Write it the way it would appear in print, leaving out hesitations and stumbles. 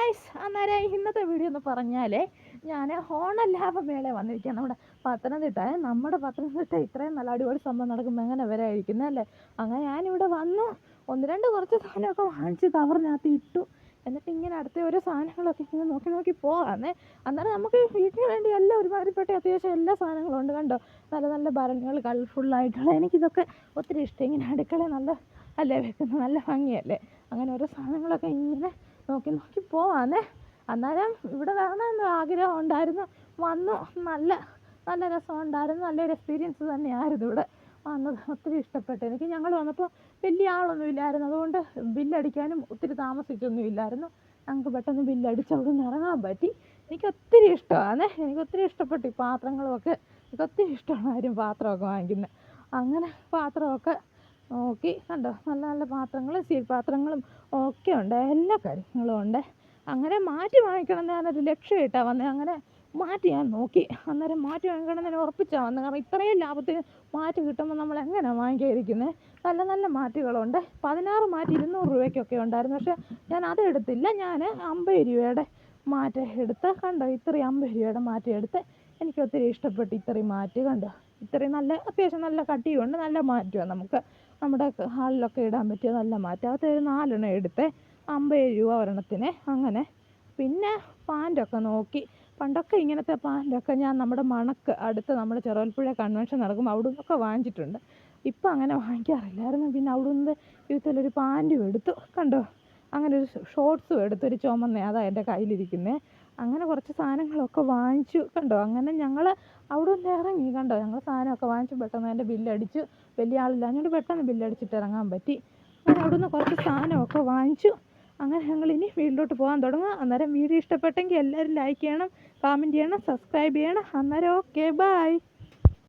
Guys, അന്നേരം ഇന്നത്തെ video എന്ന് പറഞ്ഞാൽ ഞാൻ ഓണലാഭമേള വന്നിരിക്കുകയാണ് നമ്മുടെ പത്തനംതിട്ട ഇത്രയും നല്ല അടിപൊളി സംഭവം നടക്കുമ്പോൾ എങ്ങനെ വരായിരിക്കുന്നത് അല്ലേ. അങ്ങനെ ഞാനിവിടെ വന്നു കുറച്ച് സാധനമൊക്കെ വാങ്ങിച്ച് കവറിനകത്ത് ഇട്ടു. എന്നിട്ട് ഇങ്ങനെ അടുത്ത ഓരോ സാധനങ്ങളൊക്കെ ഇങ്ങനെ നോക്കി പോകാമെന്നേ. അന്നേരം നമുക്ക് വീട്ടിന് വേണ്ടി എല്ലാം ഒരുമാതിരിപ്പെട്ട അത്യാവശ്യം എല്ലാ സാധനങ്ങളും ഉണ്ട്. കണ്ടോ, നല്ല നല്ല ഭരണികൾ കളർഫുള്ളായിട്ടുള്ള. എനിക്കിതൊക്കെ ഒത്തിരി ഇഷ്ടം. ഇങ്ങനെ അടുക്കള നല്ല അല്ലേ വെക്കുന്നത്, നല്ല ഭംഗിയല്ലേ. അങ്ങനെ ഓരോ സാധനങ്ങളൊക്കെ ഇങ്ങനെ നോക്കി പോവാന്നേ. അന്നേരം ഇവിടെ വരണമെന്ന് ആഗ്രഹം ഉണ്ടായിരുന്നു. വന്നു, നല്ല നല്ല രസമുണ്ടായിരുന്നു. നല്ലൊരു എക്സ്പീരിയൻസ് തന്നെയായിരുന്നു ഇവിടെ വന്നത്. ഒത്തിരി ഇഷ്ടപ്പെട്ടു എനിക്ക്. ഞങ്ങൾ വന്നപ്പോൾ വലിയ ആളൊന്നും ഇല്ലായിരുന്നു, അതുകൊണ്ട് ബില്ലടിക്കാനും ഒത്തിരി താമസിച്ചൊന്നും ഇല്ലായിരുന്നു. ഞങ്ങൾക്ക് പെട്ടെന്ന് ബില്ലടിച്ച് അവിടെ നിന്ന് ഇറങ്ങാൻ പറ്റി. എനിക്ക് ഒത്തിരി ഇഷ്ടമാണ്. എനിക്ക് ഒത്തിരി ഇഷ്ടപ്പെട്ടു ഈ പാത്രങ്ങളുമൊക്കെ. എനിക്ക് ഒത്തിരി ഇഷ്ടമാണ് ആരും പാത്രമൊക്കെ വാങ്ങിക്കുന്നത്. അങ്ങനെ പാത്രമൊക്കെ നോക്കി, കണ്ടോ, നല്ല നല്ല പാത്രങ്ങളും സ്റ്റീൽ പാത്രങ്ങളും ഒക്കെ ഉണ്ട്, എല്ലാ കാര്യങ്ങളും ഉണ്ട്. അങ്ങനെ മാറ്റി വാങ്ങിക്കണം എന്ന് ഞാനൊരു ലക്ഷ്യമായിട്ടാണ് വന്നത്. അങ്ങനെ മാറ്റി ഞാൻ നോക്കി. അന്നേരം മാറ്റി വാങ്ങിക്കണം എന്ന് ഉറപ്പിച്ചാണ് വന്നത്. കാരണം ഇത്രയും ലാഭത്തിന് മാറ്റി കിട്ടുമ്പോൾ നമ്മൾ എങ്ങനെയാണ് വാങ്ങിക്കാതിരിക്കുന്നത്. നല്ല നല്ല മാറ്റുകളുണ്ട്. 16 മാറ്റ് 200 രൂപയ്ക്കൊക്കെ ഉണ്ടായിരുന്നു. പക്ഷേ ഞാൻ അതെടുത്തില്ല. ഞാൻ 50 രൂപയുടെ മാറ്റ് എടുത്ത്. കണ്ടോ, ഇത്രയും 50 രൂപയുടെ മാറ്റ് എടുത്ത്. എനിക്ക് ഒത്തിരി ഇഷ്ടപ്പെട്ടു ഇത്രയും മാറ്റ്. കണ്ടോ, ഇത്രയും നല്ല അത്യാവശ്യം നല്ല കട്ടിയുണ്ട്, നല്ല മാറ്റുമാണ്. നമുക്ക് നമ്മുടെ ഹാളിലൊക്കെ ഇടാൻ പറ്റിയ നല്ല മാറ്റം. അകത്ത് ഒരു 4 എണ്ണം എടുത്ത് 50 രൂപ ഒരെണ്ണത്തിന്. അങ്ങനെ പിന്നെ പാൻറ്റൊക്കെ നോക്കി. പണ്ടൊക്കെ ഇങ്ങനത്തെ പാൻറ്റൊക്കെ ഞാൻ നമ്മുടെ മണക്ക് അടുത്ത് നമ്മുടെ ചെറുവൽപ്പുഴ കൺവെൻഷൻ നടക്കുമ്പോൾ അവിടെ നിന്നൊക്കെ വാങ്ങിച്ചിട്ടുണ്ട്. ഇപ്പം അങ്ങനെ വാങ്ങിക്കാറില്ലായിരുന്നു. പിന്നെ അവിടെ നിന്ന് ഇതിലൊരു പാൻറ്റും എടുത്തു. കണ്ടോ, അങ്ങനെ ഒരു ഷോർട്ട്സും എടുത്തു, ഒരു ചുമന്ന, അതാണ് എൻ്റെ കയ്യിലിരിക്കുന്നത്. അങ്ങനെ കുറച്ച് സാധനങ്ങളൊക്കെ വാങ്ങിച്ചു. കണ്ടോ, അങ്ങനെ ഞങ്ങൾ അവിടെ നിന്ന് ഇറങ്ങി. കണ്ടോ, ഞങ്ങൾ സാധനമൊക്കെ വാങ്ങിച്ചു. പെട്ടെന്ന് എൻ്റെ ബില്ലടിച്ചു. വലിയ ആളില്ലാഞ്ഞുകൊണ്ട് പെട്ടെന്ന് ബില്ലടിച്ചിട്ട് ഇറങ്ങാൻ പറ്റി. അങ്ങനെ അവിടെ നിന്ന് കുറച്ച് സാധനമൊക്കെ വാങ്ങിച്ചു. അങ്ങനെ ഞങ്ങൾ ഇനി വീട്ടിലോട്ട് പോകാൻ തുടങ്ങുക. അന്നേരം വീഡിയോ ഇഷ്ടപ്പെട്ടെങ്കിൽ എല്ലാവരും ലൈക്ക് ചെയ്യണം, കമൻറ്റ് ചെയ്യണം, സബ്സ്ക്രൈബ് ചെയ്യണം. അന്നേരം ഓക്കെ, ബൈ.